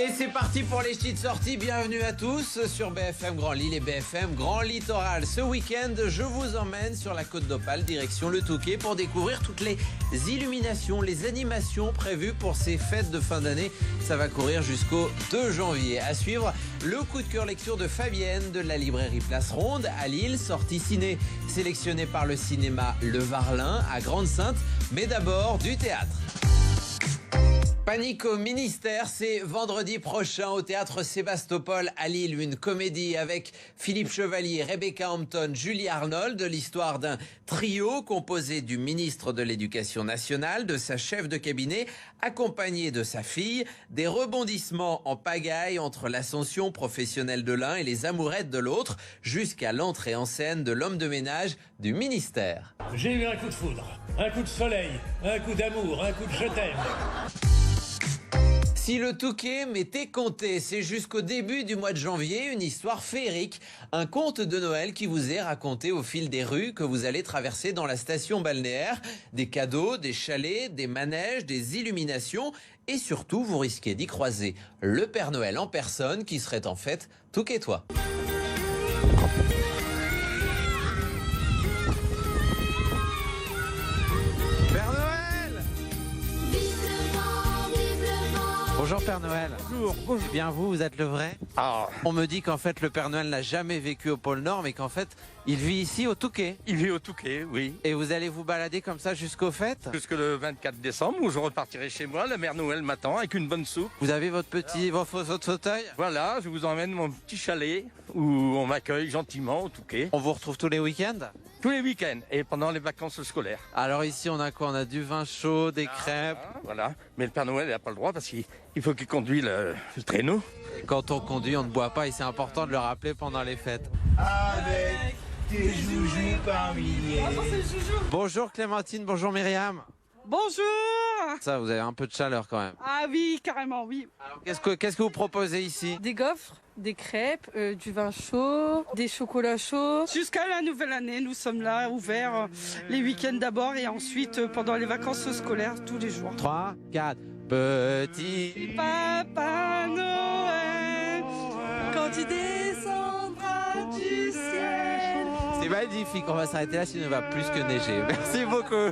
Et c'est parti pour les petites sorties. Bienvenue à tous sur BFM Grand Lille et BFM Grand Littoral. Ce week-end, je vous emmène sur la côte d'Opale, direction le Touquet, pour découvrir toutes les illuminations, les animations prévues pour ces fêtes de fin d'année. Ça va courir jusqu'au 2 janvier. À suivre, le coup de cœur lecture de Fabienne de la librairie Place Ronde à Lille. Sortie ciné sélectionnée par le cinéma Le Varlin à Grande-Synthe. Mais d'abord, du théâtre. Panique au ministère, c'est vendredi prochain au théâtre Sébastopol à Lille. Une comédie avec Philippe Chevalier, Rebecca Hampton, Julie Arnold. L'histoire d'un trio composé du ministre de l'Éducation nationale, de sa chef de cabinet, accompagné de sa fille. Des rebondissements en pagaille entre l'ascension professionnelle de l'un et les amourettes de l'autre, jusqu'à l'entrée en scène de l'homme de ménage du ministère. J'ai eu un coup de foudre, un coup de soleil, un coup d'amour, un coup de je t'aime. Si le Touquet m'était compté, c'est jusqu'au début du mois de janvier, une histoire féerique, un conte de Noël qui vous est raconté au fil des rues que vous allez traverser dans la station balnéaire. Des cadeaux, des chalets, des manèges, des illuminations et surtout vous risquez d'y croiser le Père Noël en personne qui serait en fait touquetois. Bonjour Père Noël. Bonjour, bonjour. Bien vous êtes le vrai? On me dit qu'en fait le Père Noël n'a jamais vécu au pôle Nord, mais qu'en fait il vit ici au Touquet. Il vit au Touquet, oui. Et vous allez vous balader comme ça jusqu'aux fêtes? Jusque le 24 décembre où je repartirai chez moi, la mère Noël m'attend avec une bonne soupe. Vous avez votre votre fauteuil? Voilà, je vous emmène mon petit chalet où on m'accueille gentiment au Touquet. On vous retrouve tous les week-ends? Tous les week-ends et pendant les vacances scolaires. Alors ici on a quoi? On a du vin chaud, des crêpes. Voilà, mais le Père Noël n'a pas le droit parce qu'il faut qu'il conduise le traîneau. Et quand on conduit, on ne boit pas et c'est important de le rappeler pendant les fêtes. Avec des joujoux par milliers. Bonjour Clémentine, bonjour Myriam. Bonjour. Ça, vous avez un peu de chaleur quand même. Ah oui, carrément, oui. Alors qu'est-ce que vous proposez ici? Des gaufres, des crêpes, du vin chaud, des chocolats chauds. Jusqu'à la nouvelle année, nous sommes là, ouverts les week-ends d'abord et ensuite pendant les vacances scolaires tous les jours. 3, 4, petit Papa Noël, quand il descendra du ciel. C'est magnifique, on va s'arrêter là sinon il va plus que neiger. Merci beaucoup.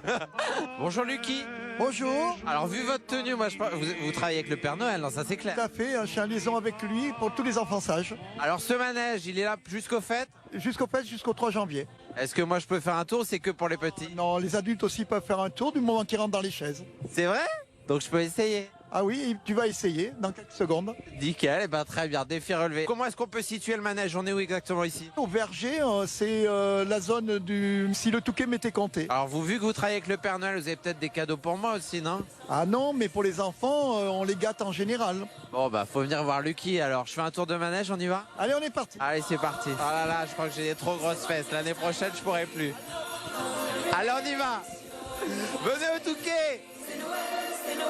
Bonjour Lucky. Bonjour. Alors vu votre tenue, moi vous travaillez avec le Père Noël, non, ça c'est clair. Tout à fait, je suis en liaison avec lui pour tous les enfants sages. Alors ce manège, il est là jusqu'aux fêtes? Jusqu'au 3 janvier. Est-ce que moi je peux faire un tour ou c'est que pour les petits? Non, les adultes aussi peuvent faire un tour du moment qu'ils rentrent dans les chaises. C'est vrai? Donc je peux essayer? Ah oui, tu vas essayer dans quelques secondes. Nickel, et ben très bien, défi relevé. Comment est-ce qu'on peut situer le manège? On est où exactement ici? Au verger, c'est la zone du... Si le Touquet m'était compté. Alors vous, vu que vous travaillez avec le Père Noël, vous avez peut-être des cadeaux pour moi aussi, non? Ah non, mais pour les enfants, on les gâte en général. Bon bah faut venir voir Lucky, alors je fais un tour de manège, on y va? Allez, on est parti. Allez c'est parti. Oh là là, je crois que j'ai des trop grosses fesses, l'année prochaine je pourrai plus. Allez on y va. Venez au Touquet. C'est Noël, c'est Noël.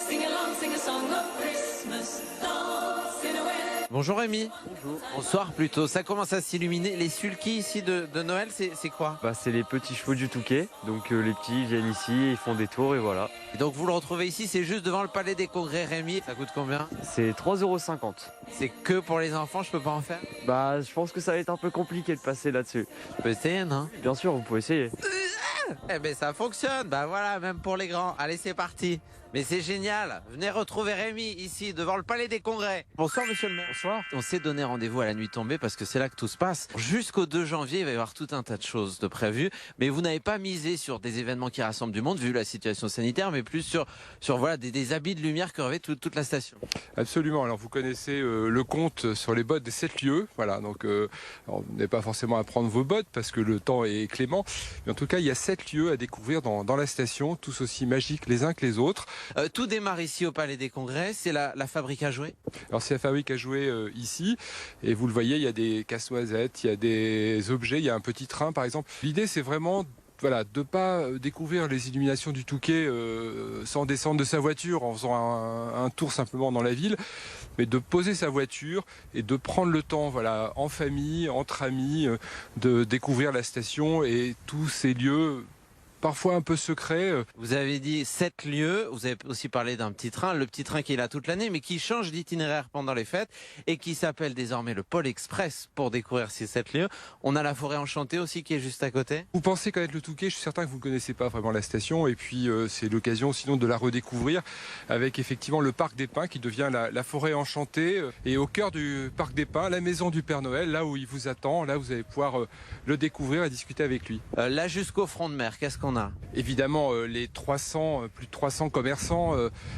Sing along, sing a song of Christmas. Dance, c'est Noël. Bonjour Rémi. Bonjour. Bonsoir plutôt. Ça commence à s'illuminer. Les sulky ici de Noël, c'est quoi? C'est les petits chevaux du Touquet. Donc les petits viennent ici, ils font des tours et voilà. Et donc vous le retrouvez ici, c'est juste devant le palais des congrès Rémi. Ça coûte combien? C'est 3,50 €. C'est que pour les enfants, je peux pas en faire? Je pense que ça va être un peu compliqué de passer là-dessus. Je peux essayer, non? Bien sûr, vous pouvez essayer. Eh ben ça fonctionne, bah voilà, même pour les grands. Allez, c'est parti. Mais c'est génial. Venez retrouver Rémi ici, devant le palais des congrès. Bonsoir, monsieur le maire. Bonsoir. On s'est donné rendez-vous à la nuit tombée parce que c'est là que tout se passe. Jusqu'au 2 janvier, il va y avoir tout un tas de choses de prévues. Mais vous n'avez pas misé sur des événements qui rassemblent du monde, vu la situation sanitaire, mais plus sur voilà, des habits de lumière que revêt toute la station. Absolument. Alors vous connaissez le conte sur les bottes des 7 lieux. Voilà, donc vous n'avez pas forcément à prendre vos bottes parce que le temps est clément. Mais en tout cas, il y a 7 lieux à découvrir dans la station, tous aussi magiques les uns que les autres. Tout démarre ici au Palais des Congrès, c'est la fabrique à jouets. Alors c'est la fabrique à jouets ici, et vous le voyez, il y a des casse-noisettes, il y a des objets, il y a un petit train par exemple. L'idée c'est vraiment de ne pas découvrir les illuminations du Touquet sans descendre de sa voiture, en faisant un tour simplement dans la ville, mais de poser sa voiture et de prendre le temps, en famille, entre amis, de découvrir la station et tous ces lieux parfois un peu secret. Vous avez dit 7 lieux, vous avez aussi parlé d'un petit train, le petit train qui est là toute l'année, mais qui change d'itinéraire pendant les fêtes et qui s'appelle désormais le Pôle Express pour découvrir ces 7 lieux. On a la forêt enchantée aussi qui est juste à côté. Vous pensez connaître le Touquet, je suis certain que vous ne connaissez pas vraiment la station, et puis c'est l'occasion sinon de la redécouvrir avec effectivement le Parc des Pins qui devient la forêt enchantée, et au cœur du Parc des Pins, la maison du Père Noël, là où il vous attend, là vous allez pouvoir le découvrir et discuter avec lui. Là jusqu'au front de mer, qu'est-ce qu'on a? Évidemment, les plus de 300 commerçants,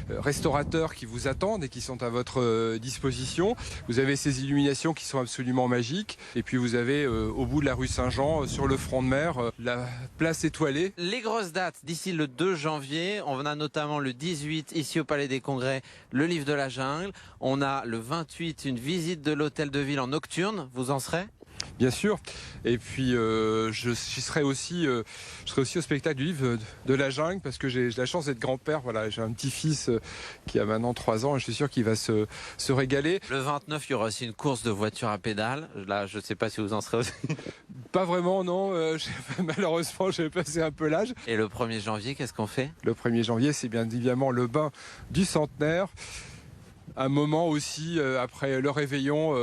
restaurateurs qui vous attendent et qui sont à votre disposition. Vous avez ces illuminations qui sont absolument magiques. Et puis vous avez au bout de la rue Saint-Jean, sur le front de mer, la place étoilée. Les grosses dates d'ici le 2 janvier, on a notamment le 18 ici au Palais des Congrès, le Livre de la Jungle. On a le 28 une visite de l'hôtel de ville en nocturne. Vous en serez? Bien sûr. Et puis je serai aussi au spectacle du Livre de la Jungle parce que j'ai la chance d'être grand-père. Voilà, j'ai un petit-fils qui a maintenant 3 ans et je suis sûr qu'il va se régaler. Le 29, il y aura aussi une course de voitures à pédales. Là, je ne sais pas si vous en serez aussi. Pas vraiment, non. Malheureusement, j'ai passé un peu l'âge. Et le 1er janvier, qu'est-ce qu'on fait? Le 1er janvier, c'est bien évidemment le bain du centenaire. Un moment aussi, après le réveillon,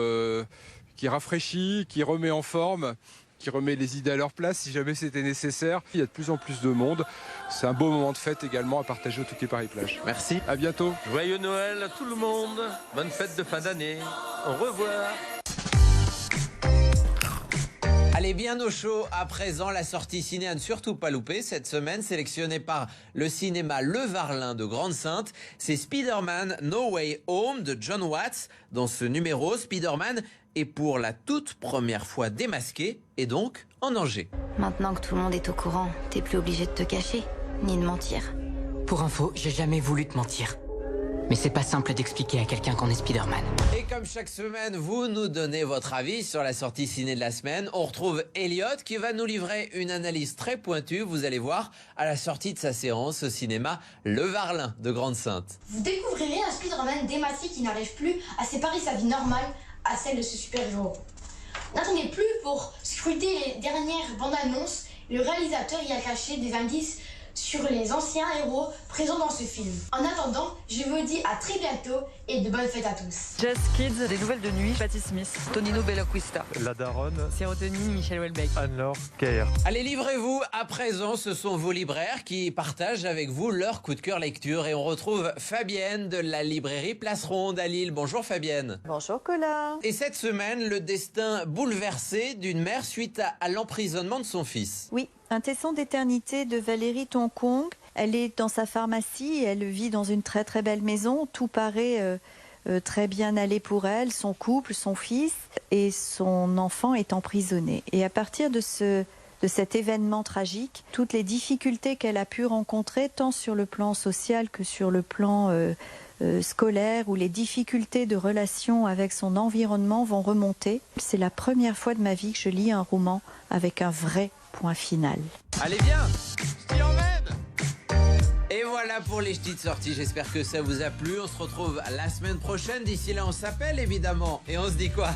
qui rafraîchit, qui remet en forme, qui remet les idées à leur place si jamais c'était nécessaire. Il y a de plus en plus de monde. C'est un beau moment de fête également à partager au Touquet Paris-Plage. Merci. À bientôt. Joyeux Noël à tout le monde. Bonne fête de fin d'année. Au revoir. Allez, bien au chaud à présent, la sortie ciné à ne surtout pas louper cette semaine, sélectionnée par le cinéma Le Varlin de Grande-Synthe. C'est Spider-Man No Way Home de John Watts. Dans ce numéro, Spider-Man est pour la toute première fois démasqué et donc en danger. Maintenant que tout le monde est au courant, t'es plus obligé de te cacher, ni de mentir. Pour info, j'ai jamais voulu te mentir. Mais c'est pas simple d'expliquer à quelqu'un qu'on est Spider-Man. Et comme chaque semaine, vous nous donnez votre avis sur la sortie ciné de la semaine. On retrouve Elliot qui va nous livrer une analyse très pointue, vous allez voir, à la sortie de sa séance au cinéma Le Varlin de Grande-Synthe. Vous découvrirez un Spider-Man démasqué qui n'arrive plus à séparer sa vie normale à celle de ce super-héros. N'attendez plus pour scruter les dernières bandes annonces. Le réalisateur y a caché des indices sur les anciens héros présents dans ce film. En attendant, je vous dis à très bientôt et de bonnes fêtes à tous. Jazz Kids, des nouvelles de nuit, Patti Smith, Tonino Belloquista, La Daronne, Sérotonine, Michel Houellebecq, Anne-Laure Caire. Allez, livrez-vous à présent, ce sont vos libraires qui partagent avec vous leur coup de cœur lecture. Et on retrouve Fabienne de la librairie Place Ronde à Lille. Bonjour Fabienne. Bonjour Colin. Et cette semaine, le destin bouleversé d'une mère suite à l'emprisonnement de son fils. Oui, un tesson d'éternité de Valérie Toncombe. Elle est dans sa pharmacie, elle vit dans une très très belle maison. Tout paraît très bien allé pour elle, son couple, son fils et son enfant est emprisonné. Et à partir de cet événement tragique, toutes les difficultés qu'elle a pu rencontrer, tant sur le plan social que sur le plan scolaire, ou les difficultés de relation avec son environnement vont remonter. C'est la première fois de ma vie que je lis un roman avec un vrai point final. Allez bien, je t'y emmène. Et voilà pour les petites sorties, j'espère que ça vous a plu. On se retrouve la semaine prochaine. D'ici là, on s'appelle évidemment. Et on se dit quoi?